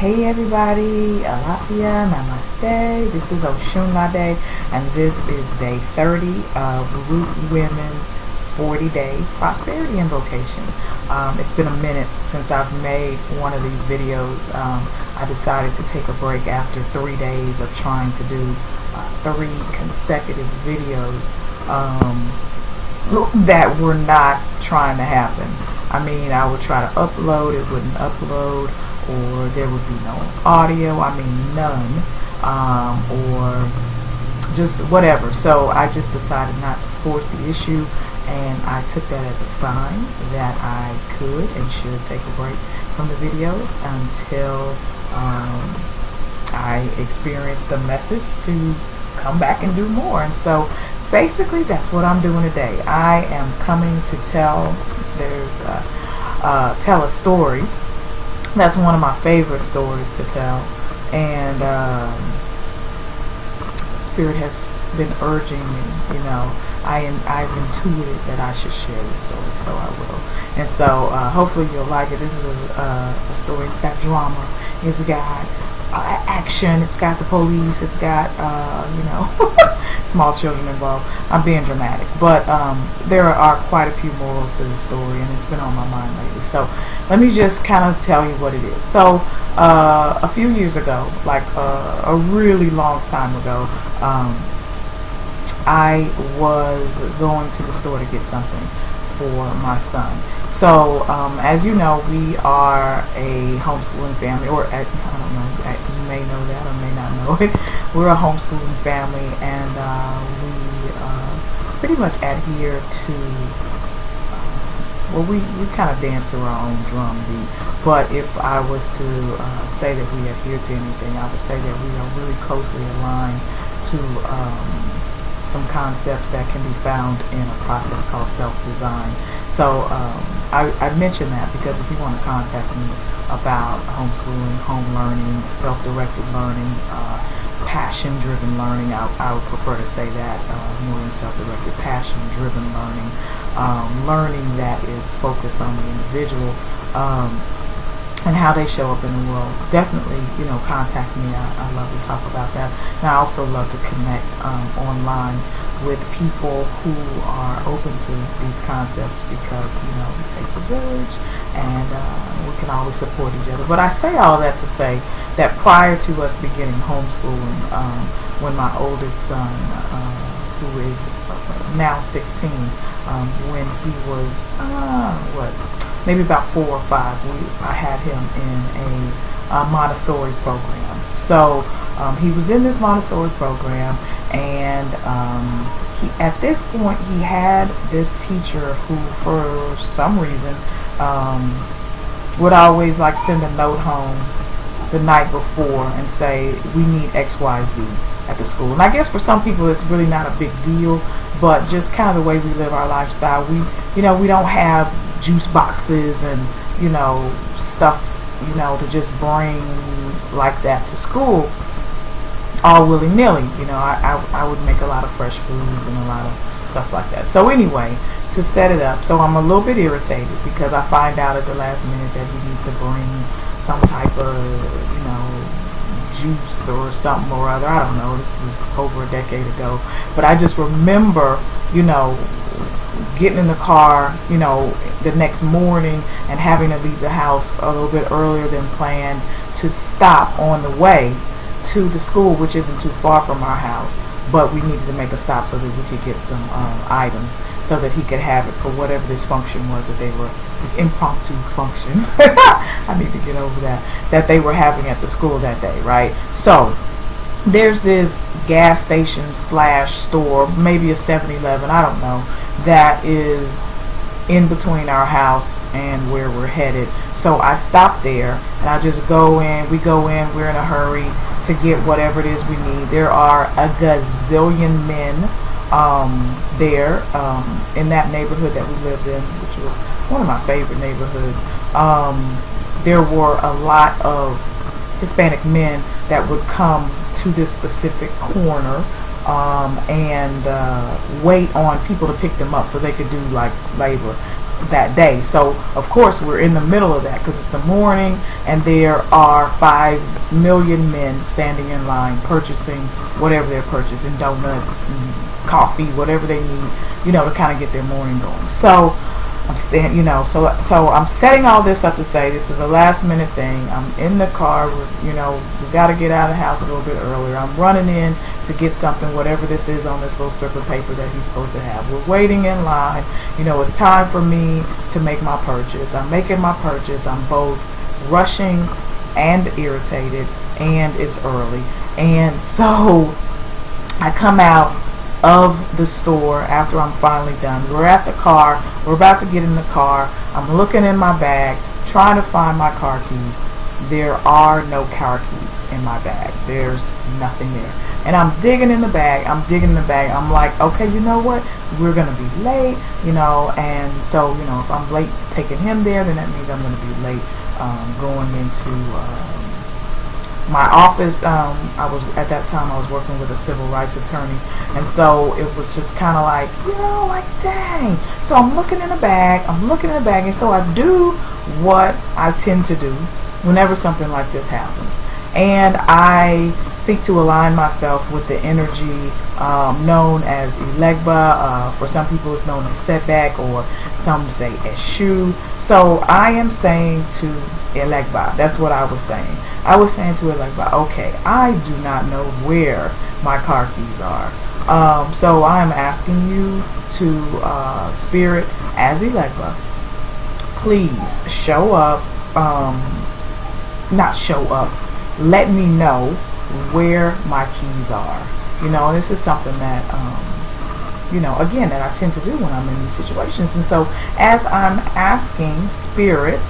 Hey everybody, Alafia, Namaste. This is Osunlade, and this is day 30 of RootWombmyn's 40-day prosperity invocation. It's been a minute since I've made one of these videos. I decided to take a break after 3 days of trying to do 3 consecutive videos that were not trying to happen. I mean, I would try to upload, it wouldn't upload, or there would be no audio, I mean none, or just whatever. So I just decided not to force the issue, and I took that as a sign that I could and should take a break from the videos until I experienced the message to come back and do more. And so basically that's what I'm doing today. I am coming to tell a story. That's one of my favorite stories to tell, and Spirit has been urging me. You know, I've intuited that I should share this story, so I will. And so hopefully you'll like it. This is a story. It's got drama. It's got action. It's got the police. It's got small children involved. I'm being dramatic, but there are quite a few morals to the story, and it's been on my mind lately. So let me just kind of tell you what it is. So a few years ago, like a really long time ago, I was going to the store to get something for my son. So as you know, we are a homeschooling family, or I don't know, you may know that or may not know it. We're a homeschooling family, and we pretty much adhere to, well, we kind of dance to our own drum beat. But if I was to say that we adhere to anything, I would say that we are really closely aligned to some concepts that can be found in a process called self-design. So I mention that because if you want to contact me about homeschooling, home learning, self-directed learning, passion-driven learning, I would prefer to say that more than self-directed, passion-driven learning, learning that is focused on the individual and how they show up in the world. Definitely, contact me. I love to talk about that. And I also love to connect online with people who are open to these concepts, because it takes a village, and we can always support each other. But I say all that to say that prior to us beginning homeschooling, when my oldest son, who is now 16, when he was maybe about 4 or 5, I had him in a Montessori program. So he was in this Montessori program, and at this point he had this teacher who, for some reason, would always send a note home the night before and say, we need XYZ at the school. And I guess for some people it's really not a big deal, but just kind of the way we live our lifestyle, we don't have juice boxes and stuff to just bring like that to school all willy-nilly. I would make a lot of fresh foods and a lot of stuff like that. So anyway, to set it up, so I'm a little bit irritated because I find out at the last minute that he needs to bring some type of juice or something or other. I don't know, this is over a decade ago, but I just remember getting in the car the next morning and having to leave the house a little bit earlier than planned to stop on the way to the school, which isn't too far from our house, but we needed to make a stop so that we could get some items so that he could have it for whatever this function was this impromptu function. I need to get over that they were having at the school that day, right? So there's this gas station / store, maybe a 7-Eleven, I don't know, that is in between our house and where we're headed. So I stop there, and I just go in. We go in, we're in a hurry to get whatever it is we need. There are a gazillion men there in that neighborhood that we lived in, which was one of my favorite neighborhoods. There were a lot of Hispanic men that would come to this specific corner and wait on people to pick them up so they could do labor. that day. So of course we're in the middle of that because it's the morning and there are 5 million men standing in line purchasing whatever they're purchasing, donuts and coffee, whatever they need, you know, to kind of get their morning going. So so I'm setting all this up to say this is a last minute thing. I'm in the car, we got to get out of the house a little bit earlier. I'm running in to get something, whatever this is on this little strip of paper that he's supposed to have. We're waiting in line. It's time for me to make my purchase. I'm making my purchase. I'm both rushing and irritated, and it's early. And so I come out of the store after I'm finally done. We're at the car. We're about to get in the car. I'm looking in my bag, trying to find my car keys. There are no car keys in my bag. There's nothing there. And I'm digging in the bag. I'm like, okay, you know what? We're going to be late, and so, if I'm late taking him there, then that means I'm going to be late going into my office. At that time I was working with a civil rights attorney, and so it was just kind of like, dang. So I'm looking in the bag, and so I do what I tend to do whenever something like this happens, and I seek to align myself with the energy known as Elegba. For some people it's known as setback, or some say Eshu. So I am saying to Elegba, that's what I was saying. I was saying to Elegba, okay, I do not know where my car keys are. So I am asking you to spirit as Elegba, please show up, not show up, let me know where my keys are. And this is something that again, that I tend to do when I'm in these situations. And so as I'm asking spirit,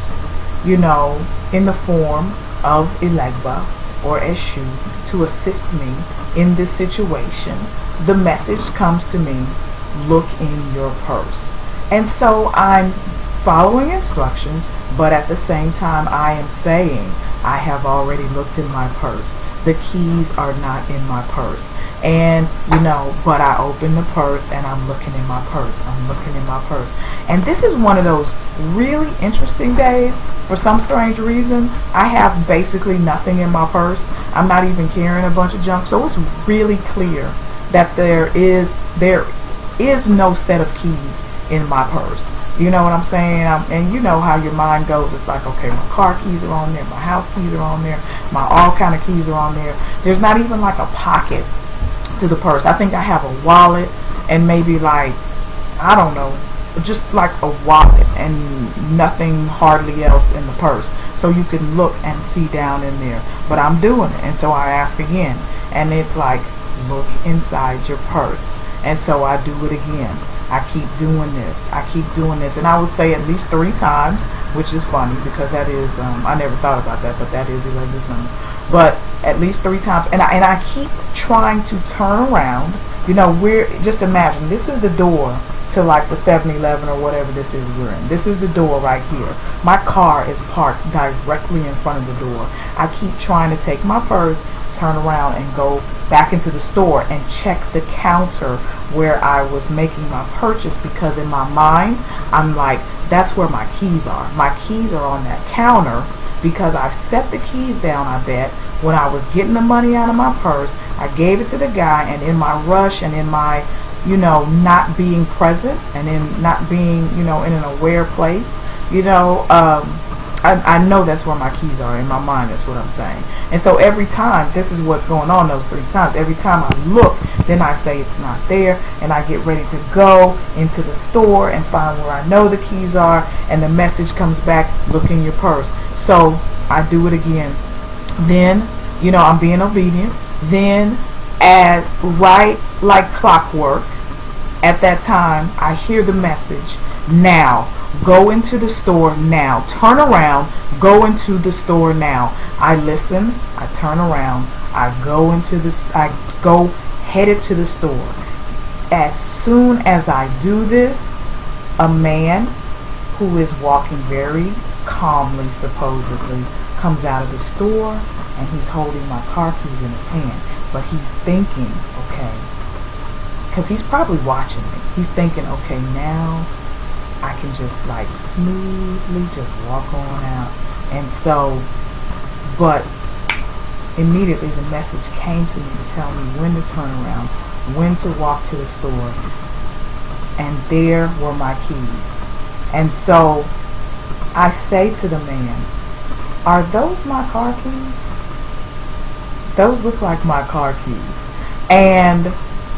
in the form of Elegba or Eshu to assist me in this situation, the message comes to me, look in your purse. And so I'm following instructions, but at the same time I am saying, I have already looked in my purse. The keys are not in my purse. And but I open the purse and I'm looking in my purse. And this is one of those really interesting days. For some strange reason, I have basically nothing in my purse. I'm not even carrying a bunch of junk. So it's really clear that there is no set of keys in my purse. You know what I'm saying? And you know how your mind goes. It's like, okay, my car keys are on there, my house keys are on there, my all kind of keys are on there. There's not even like a pocket to the purse. I think I have a wallet and maybe like, I don't know, just like a wallet and nothing hardly else in the purse. So you can look and see down in there. But I'm doing it. And so I ask again. And it's like, look inside your purse. And so I do it again. I keep doing this. And I would say at least 3 times, which is funny because that is, I never thought about that, but that is 11 number. But at least 3 times. And I keep trying to turn around. Just imagine, this is the door to like the 7-Eleven or whatever this is we're in. This is the door right here. My car is parked directly in front of the door. I keep trying to take my purse, turn around and go back into the store and check the counter where I was making my purchase, because in my mind I'm like, that's where my keys are. My keys are on that counter because I set the keys down, I bet, when I was getting the money out of my purse. I gave it to the guy, and in my rush and in my not being present and in not being in an aware place, I know that's where my keys are in my mind. That's what I'm saying. And so every time, this is what's going on those 3 times. Every time I look, then I say it's not there, and I get ready to go into the store and find where I know the keys are, and the message comes back, look in your purse. So I do it again. Then, I'm being obedient. Then, as right like clockwork, at that time, I hear the message, now. Go into the store now. Turn around. Go into the store now. I listen. I turn around. I go headed to the store. As soon as I do this, a man who is walking very calmly, supposedly, comes out of the store, and he's holding my car keys in his hand. But he's thinking, okay, because he's probably watching me. He's thinking, okay, now I can just like smoothly just walk on out. And so, but immediately the message came to me to tell me when to turn around, when to walk to the store, and there were my keys. And so I say to the man, are those my car keys? Those look like my car keys. And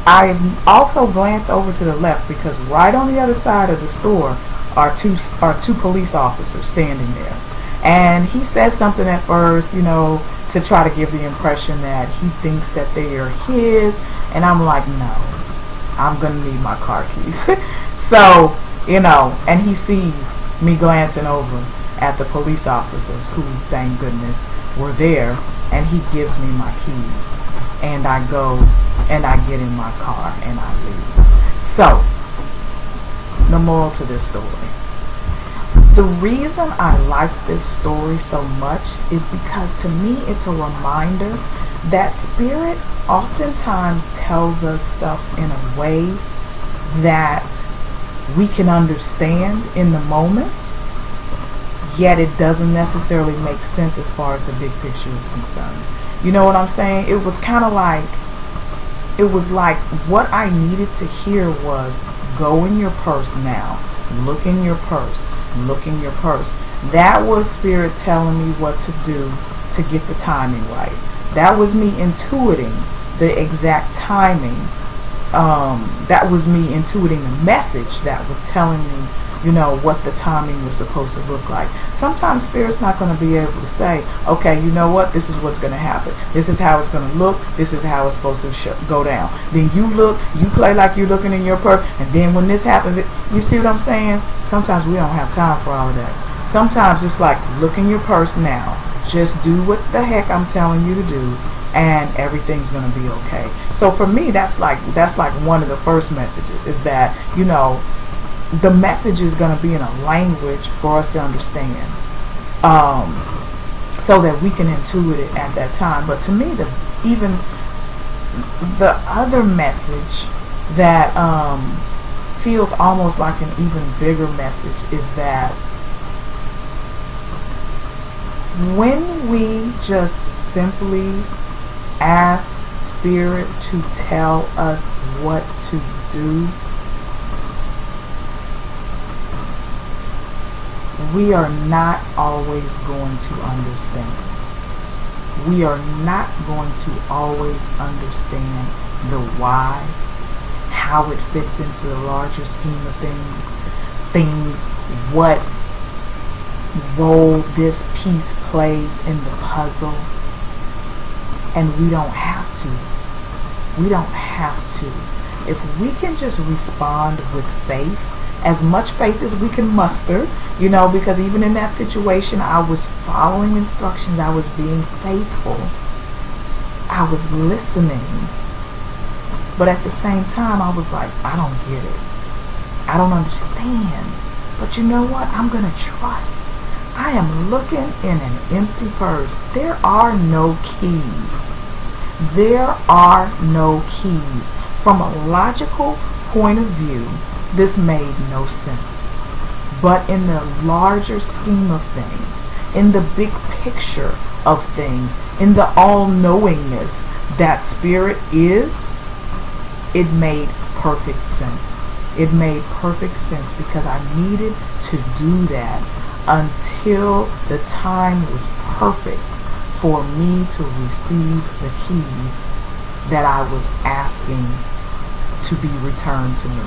I also glance over to the left because right on the other side of the store are two police officers standing there. And he says something at first, you know, to try to give the impression that he thinks that they are his. And I'm like, no, I'm going to need my car keys. So, you know, and he sees me glancing over at the police officers who, thank goodness, were there. And he gives me my keys. And I go and I get in my car and I leave. So, the moral to this story. The reason I like this story so much is because to me it's a reminder that Spirit oftentimes tells us stuff in a way that we can understand in the moment, yet it doesn't necessarily make sense as far as the big picture is concerned. You know what I'm saying? It was kind of like, it was like what I needed to hear was, go in your purse now, look in your purse, look in your purse. That was Spirit telling me what to do to get the timing right. That was me intuiting the exact timing. That was me intuiting the message that was telling me, you know, what the timing was supposed to look like. Sometimes Spirit's not going to be able to say, okay, you know what, this is what's going to happen. This is how it's going to look. This is how it's supposed to go down. Then you look, you play like you're looking in your purse, and then when this happens, you see what I'm saying? Sometimes we don't have time for all of that. Sometimes it's like, look in your purse now. Just do what the heck I'm telling you to do, and everything's going to be okay. So for me, that's like one of the first messages, is that, you know, the message is going to be in a language for us to understand, so that we can intuit it at that time. But to me, even the other message that feels almost like an even bigger message is that when we just simply ask Spirit to tell us what to do, we are not always going to understand. We are not going to always understand the why, how it fits into the larger scheme of things, what role this piece plays in the puzzle. And we don't have to. We don't have to. If we can just respond with faith, as much faith as we can muster, you know, because even in that situation, I was following instructions. I was being faithful. I was listening. But at the same time, I was like, I don't get it. I don't understand. But you know what? I'm going to trust. I am looking in an empty purse. There are no keys. There are no keys. From a logical point of view, this made no sense. But in the larger scheme of things, in the big picture of things, in the all-knowingness that Spirit is, it made perfect sense. It made perfect sense because I needed to do that until the time was perfect for me to receive the keys that I was asking to be returned to me.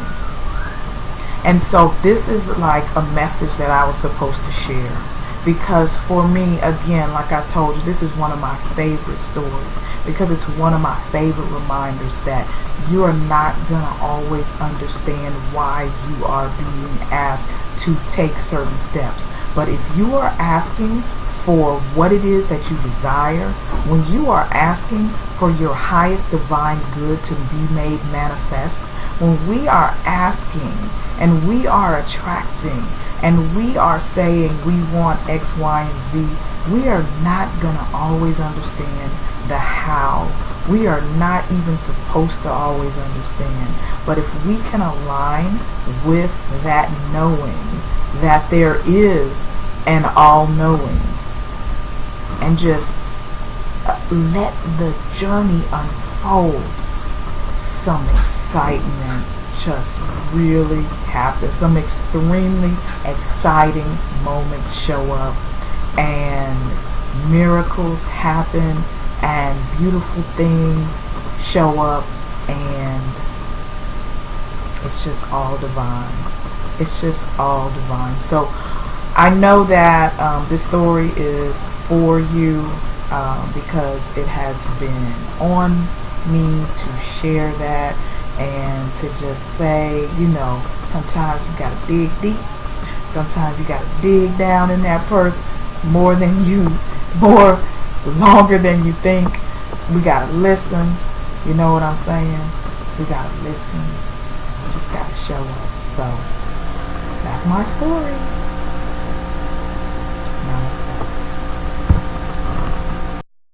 And so this is like a message that I was supposed to share, because for me, again, like I told you, this is one of my favorite stories, because it's one of my favorite reminders that you are not going to always understand why you are being asked to take certain steps. But if you are asking for what it is that you desire, when you are asking for your highest divine good to be made manifest, when we are asking and we are attracting and we are saying we want X, Y, and Z, we are not going to always understand the how. We are not even supposed to always understand. But if we can align with that knowing that there is an all-knowing, and just let the journey unfold, some excitement just really happens. Some extremely exciting moments show up, and miracles happen, and beautiful things show up, and it's just all divine. It's just all divine. So I know that this story is for you because it has been on me to share that, and to just say, you know, sometimes you gotta dig deep. Sometimes you gotta dig down in that purse more longer than you think. We gotta listen. You know what I'm saying? We gotta listen. We just gotta show up. So that's my story.